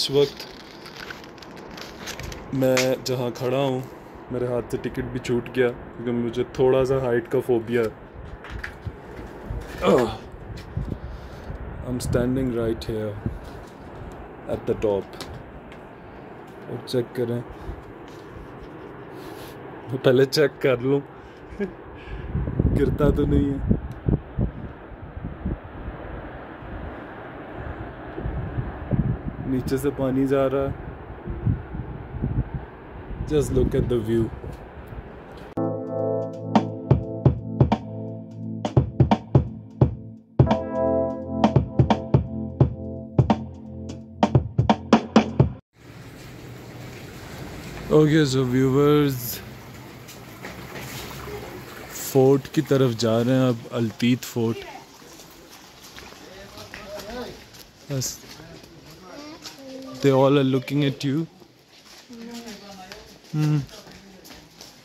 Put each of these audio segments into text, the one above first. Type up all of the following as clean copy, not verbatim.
इस वक्त मैं जहाँ खड़ा हूँ मेरे हाथ से टिकट भी छूट गया क्योंकि मुझे थोड़ा सा हाइट का फोबिया है। I am standing right here at the top. और चेक करें, पहले चेक कर लूँ गिरता तो नहीं है। नीचे से पानी जा रहा है। Just look at the view. Okay so viewers, fort की तरफ जा रहे हैं अब, अल्तीत फोर्ट। बस they all are looking at you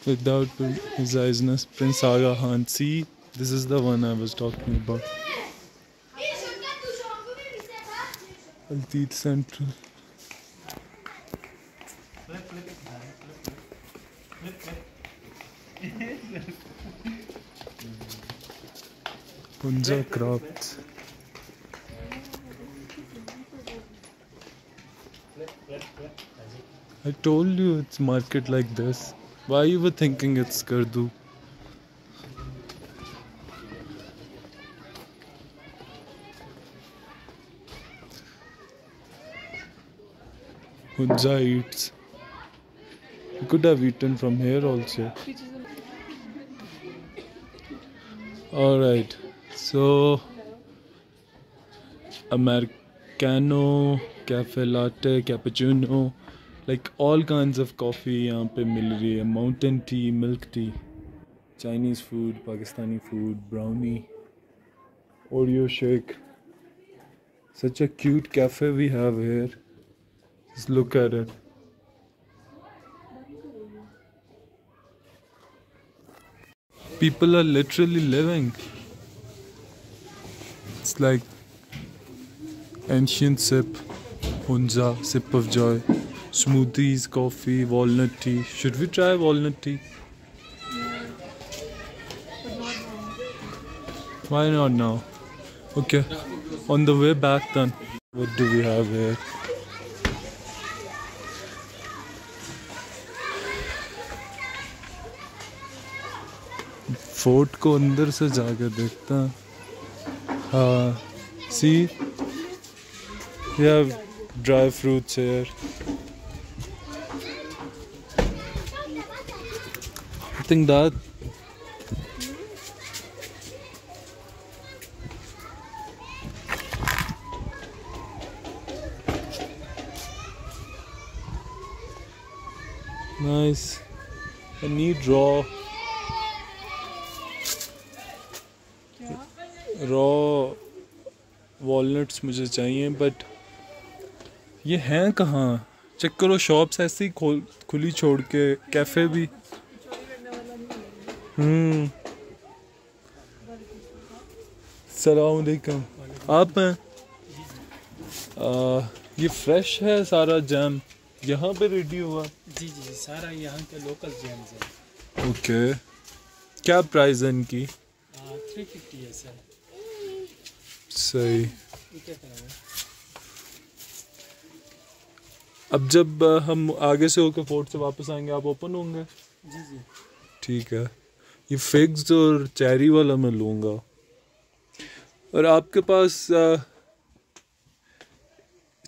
without his eyesness. Prince Aga Khan, see, this is the one I was talking about. Alteet Central. Punja Crafts. I told you it's market like this. Why you were thinking it's Skardu? Hunja eats. You could have eaten from here also. Alright, so Americano, cafe latte, cappuccino, like all kinds of coffee यहाँ पे मिल रही है. Mountain tea, milk tea, Chinese food, Pakistani food, brownie, Oreo shake. Such a cute cafe we have here. Just look at it. People are literally living. It's like ancient sip, Hunza, sip of joy. Smoothies, coffee, walnut tea. Should we try walnut tea? Why not now? Okay, on the way back then. What do we have here? Fort को अंदर से जाकर देखता हूँ. हाँ, see, we have dry fruits here. I think that nice. I need raw walnuts मुझे चाहिए, but ये हैं कहाँ? चेक करो, शॉप्स ऐसे ही खुली छोड़ के, कैफे भी. सलाम अलैकुम, आप हैं? ये फ्रेश है सारा जैम यहाँ पे रेडी हुआ? जी जी, सारा यहाँ के लोकल जैम्स है. ओके, क्या प्राइस है इनकी? 350 है सर. सही. अब जब हम आगे से होकर फोर्ट से वापस आएंगे आप ओपन होंगे? जी जी ठीक है. ये फिग्स और चेरी वाला मैं लूँगा. और आपके पास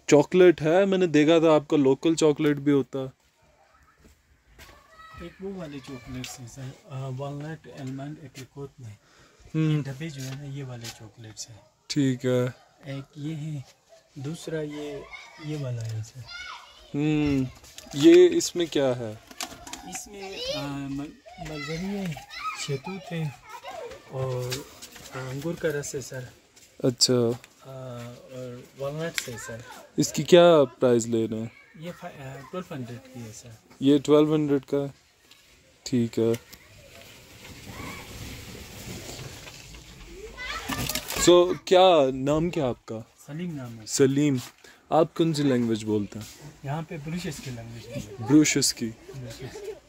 चॉकलेट है? मैंने देखा था आपका लोकल चॉकलेट भी होता. एक वो वाले चॉकलेट है सर, वॉलनट, आलमंड, एप्रिकॉट में डब्बे जो है ना, ये वाले चॉकलेट्स हैं. ठीक है. एक ये है, दूसरा ये वाला है सर. ये इसमें क्या है? इसमें मलबरी है, शहतूत है और अंगूर का रस है सर. अच्छा. और वॉलनट्स है सर. इसकी क्या प्राइस ले रहे हैं? ये 1200 की है सर. ये 1200 का है. ठीक है. क्या नाम क्या आपका? सलीम नाम है. सलीम, आप कौन सी लैंग्वेज बोलते हैं? यहाँ पे ब्रुशिश की लैंग्वेज है। ब्रूशिश की।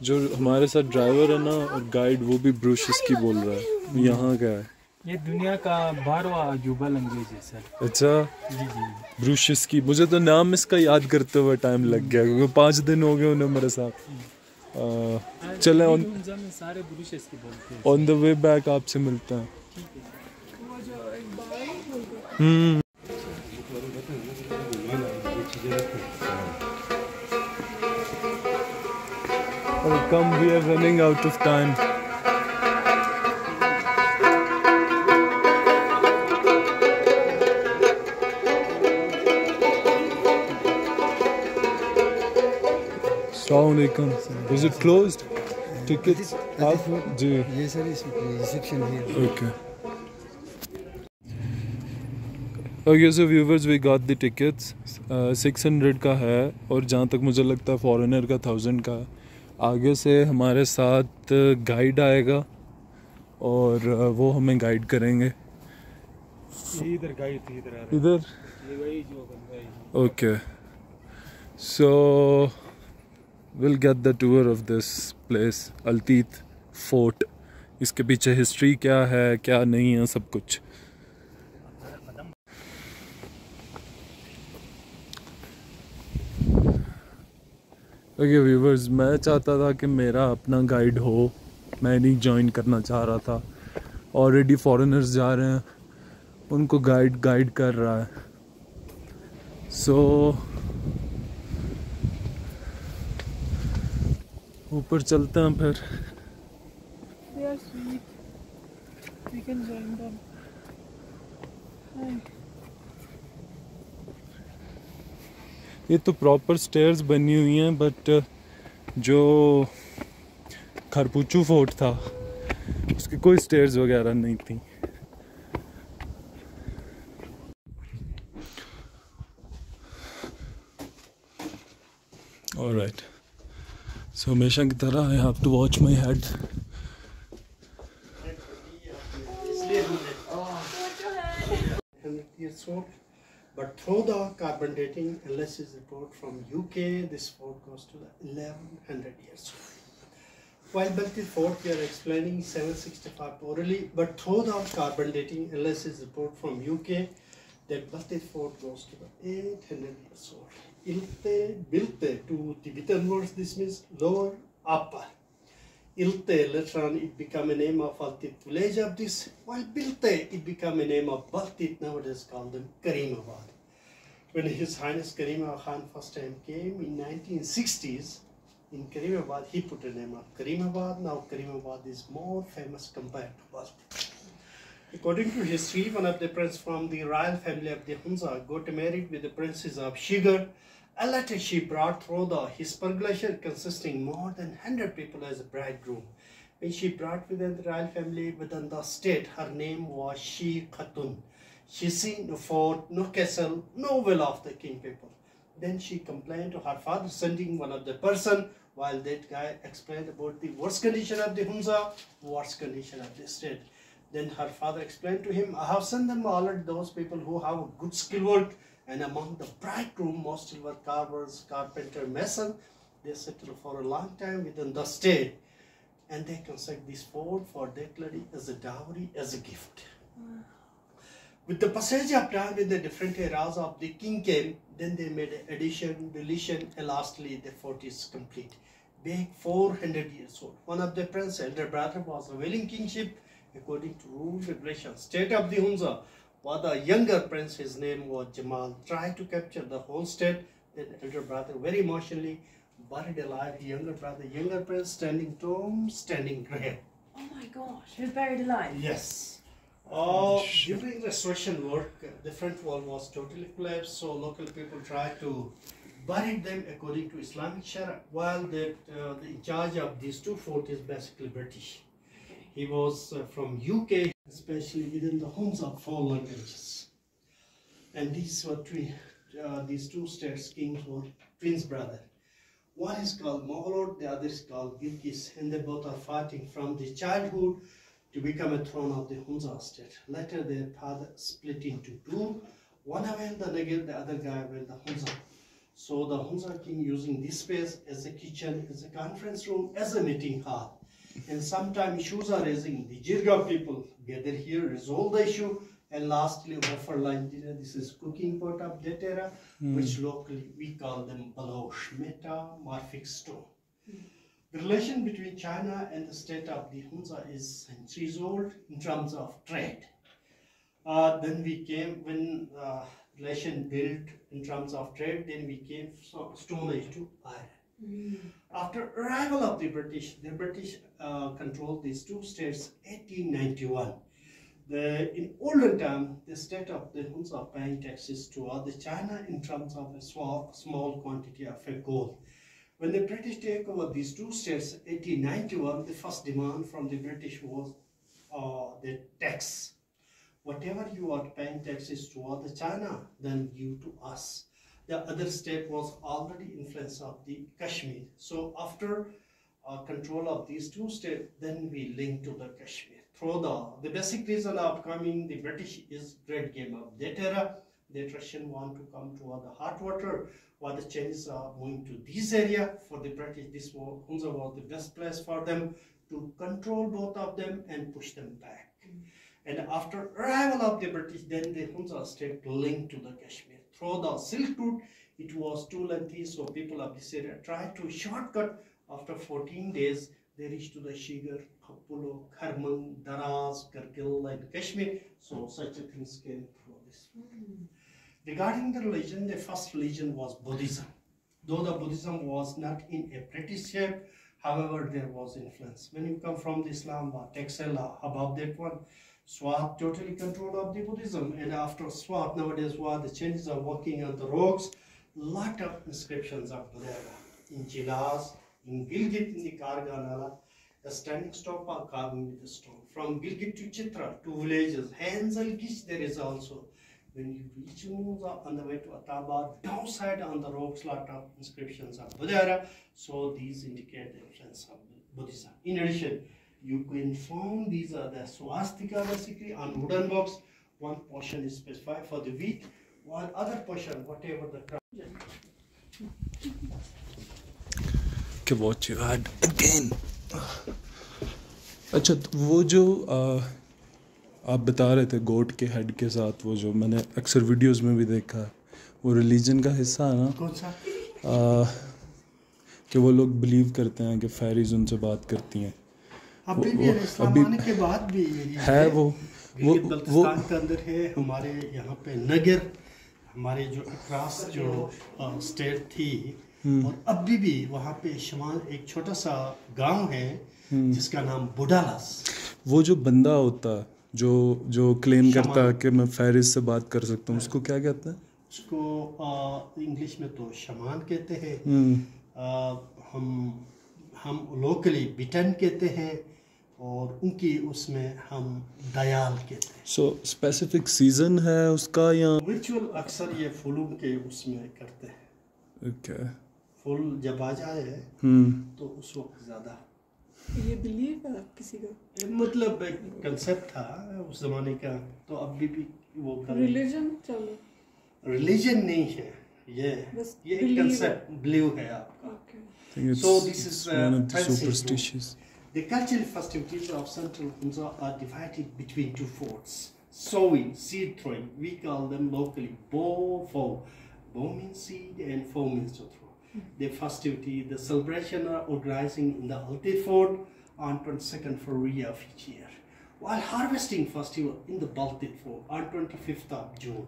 जो हमारे साथ ड्राइवर है ना और गाइड, वो भी ब्रूशिश की बोल रहा है। यहाँ का है ये दुनिया का 12वां अजूबा लैंग्वेज है सर। अच्छा, जी जी। ब्रूशिश की। मुझे तो नाम इसका याद करते हुए टाइम लग गया क्योंकि 5 दिन हो गए उन्हें मेरे साथ। चले सारे ब्रुशिश की बोलते हैं। ऑन द वे बैक आपसे मिलते हैं। Come, we are running out of time. Assalamualaikum. Is it closed? Tickets? आप जी। ये सर रिसेप्शन है। Okay. Okay, so viewers, we got the tickets. 600 का है और जहाँ तक मुझे लगता है फॉरेनर का 1000 का है। आगे से हमारे साथ गाइड आएगा और वो हमें गाइड करेंगे। इधर गाइड थी, इधर ये वही जो बंदा है। Okay, so will get the tour of this place, Altit fort. इसके पीछे हिस्ट्री क्या है क्या नहीं है, सब कुछ। ओके व्यूवर्स, मैं चाहता था कि मेरा अपना गाइड हो, मैं नहीं ज्वाइन करना चाह रहा था। ऑलरेडी फॉरेनर्स जा रहे हैं, उनको गाइड कर रहा है। सो ऊपर चलते हैं फिर। They are sweet. We can join them. Hi. ये तो प्रॉपर स्टेयर्स बनी हुई हैं, बट जो खरपूचू फोर्ट था उसकी कोई स्टेयर्स वगैरह नहीं थी। ऑलराइट, सो हमेशा की तरह I have to watch my head. But through the carbon dating, unless is report from UK, this fort goes to the 1100 years old. While Baltic fort we are explaining 765 orally, but through the carbon dating, unless is report from UK, that Baltic fort goes to the 800 years old. Ilte, Bilte, to Tibetan words, this means lower, upper. Ilte, later on it became a name of Altit village of this, while Bilte, it became a name of Baltit, nowadays called them Karimabad. When His Highness Karimabad Khan first time came in 1960s, in Karimabad, he put a name of Karimabad. Now Karimabad is more famous compared to Baltit. According to history, one of the princes from the royal family of the Hunza got married with the princess of Shigar. And later she brought through the Hispar Glacier, consisting more than 100 people as a bridegroom. When she brought within the royal family within the state, her name was Shi Khatun. She seen no fort, no castle, no will of the king people. Then she complained to her father, sending one of the person, while that guy explained about the worst condition of the Hunza, worst condition of the state. Then her father explained to him, I have sent them already those people who have a good skill work, and among the bridegroom, most were carvers, carpenter, mason. They settled for a long time within the state, and they construct this fort for that lady as a dowry, as a gift. With the passage of time, with the different eras of the king came, then they made an addition, deletion, and lastly the fort is complete. Being 400 years old. One of the prince's elder brother was availing kingship according to rule, regulation, state of the Hunza. While the younger prince, his name was Jamal, tried to capture the whole state. Then the elder brother very emotionally buried alive the younger brother, younger prince, standing tomb, standing grave. Oh my gosh, he was buried alive. Yes. During restoration work, the front wall was totally collapsed, so local people tried to bury them according to Islamic Sharia, while the in charge of these two forts is basically British. He was from UK, especially within the homes of 4 languages. And these were these two states kings were twins brother. One is called Mogolot, the other is called Gilgis, and they both are fighting from the childhood to become a throne of the Hunza state. Later their father split into two. One held the Nagir, the other guy held the Hunza. So the Hunza king using this space as a kitchen, as a conference room, as a meeting hall. And sometimes issues are raising. The Jirga people gather here, resolve the issue, and lastly offer line dinner. This is cooking pot of that era, which locally we call them balosh, metamorphic stone. The relation between China and the state of the Hunza is centuries old in terms of trade. Then we came, when relation built in terms of trade, then we came Stone Age to iron. After arrival of the British controlled these two states 1891. In olden time, the state of the Hunza paying taxes to the China in terms of a small quantity of gold. When the British take over these two states 1891, the first demand from the British was the tax. Whatever you are paying taxes to the China, then give to us. The other state was already influence of the Kashmir. So after control of these two states, then we link to the Kashmir. Through the basic reason of coming the British is great game of that era. The Russian want to come to the hot water, while the Chinese are moving to this area. For the British, this was Hunza was the best place for them to control both of them and push them back. And after arrival of the British, then the Hunza state linked to the Kashmir. Through the Silk Route, it was too lengthy, so people of this area tried to shortcut. After 14 days, they reached to the Shigar, Kapulo, Kharman, Daraz, Kargil, and Kashmir. So such things came through this. Regarding the religion, the first religion was Buddhism. Though the Buddhism was not in a British shape, however, there was influence. When you come from the Islam, Texel, above that one, Swat totally control of the Buddhism, and after Swat nowadays, while the Chinese are working on the rocks, lot of inscriptions are there in Jilas, in Gilgit, in the Karganala, the standing stop are carving with the stone. From Gilgit to Chitra, two villages, Hansel Gish, there is also. When you reach Muza on the way to Atabad, downside on the rocks, lot of inscriptions are Buddha. So these indicate the influence of Buddhism. In addition, you can find these are the swastika basically on wooden box. One portion is specified for the wheat, while other portion, whatever the Okay, what you had again. अच्छा, तो वो जो आप बता रहे थे गोट के head के साथ, वो जो मैंने अक्सर वीडियोस में भी देखा है, वो रिलीजन का हिस्सा है ना? कौन सा? कि वो लोग बिलीव करते हैं कि फेरीज उनसे बात करती हैं। अभी भी इस्लाम आने के बाद भी है वो बल्तिस्तान के अंदर है। हमारे यहाँ पे नगर, हमारे जो अक्रॉस जो स्टेट थी, और अभी भी वहाँ पे शमाल एक छोटा सा गांव है जिसका नाम बुडालास। वो जो बंदा होता है जो क्लेम करता है कि मैं फेरिस से बात कर सकता हूँ, उसको क्या कहते हैं? उसको इंग्लिश में तो शमान कहते हैं, हम लोकली बिटन कहते हैं, और उनकी उसमें हम दयाल कहते हैं। सो स्पेसिफिक सीजन है उसका या रिचुअल अक्सर ये फूलों के उसमें करते हैं। ओके, फूल जब आ जाए तो उस वक्त ज़्यादा ये बिलीव है किसी का, मतलब एक कंसेप्ट था उस जमाने का, तो अभी भी वो रिलीजन चलो, रिलीजन नहीं है ये एक कंसेप्ट बिलीव है आपका। So this is one of the superstitious. The cultural festivities of Central Hunza are divided between two forts. Sowing, seed throwing, we call them locally Bo Fo. Bo means seed and Fo means to throw. The festivity, the celebration are organizing in the Alti Fort on 22nd February of each year. While harvesting festival in the Baltic Fort on 25th of June.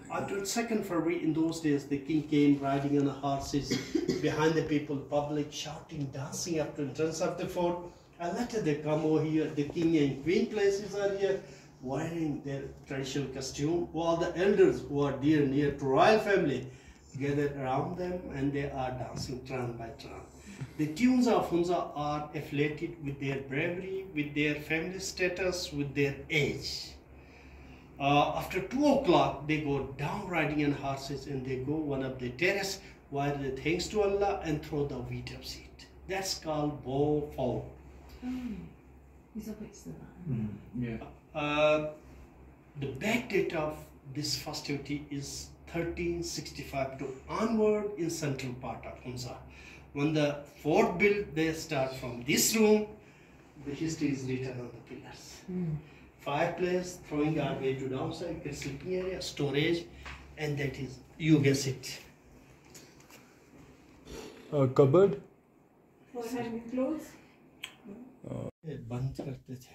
On 22nd February, in those days, the king came riding on horses behind the people, public shouting, dancing up to the entrance of the fort. And later they come over here, the king and queen places are here, wearing their traditional costume, while the elders who are dear near to royal family gathered around them, and they are dancing turn by turn. The tunes of Hunza are affiliated with their bravery, with their family status, with their age. After 2 o'clock, they go down riding on horses, and they go one of the terrace while they thanks to Allah and throw the wheat of seed. That's called Bo Fall. He's a bit still. The back date of This festivity is 1365 to onward in central part of Hunza. When the fort built, they start from this room. The history is written on the pillars. Fireplace, throwing garbage to downside, sleeping area, storage, and that is you guess it. Cupboard. For hanging clothes. बंद करते थे.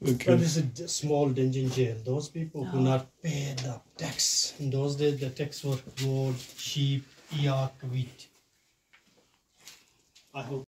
Okay. But this is a small dungeon jail. Those people who not pay the tax. In those days, the tax were goat, sheep, yak, wheat. I hope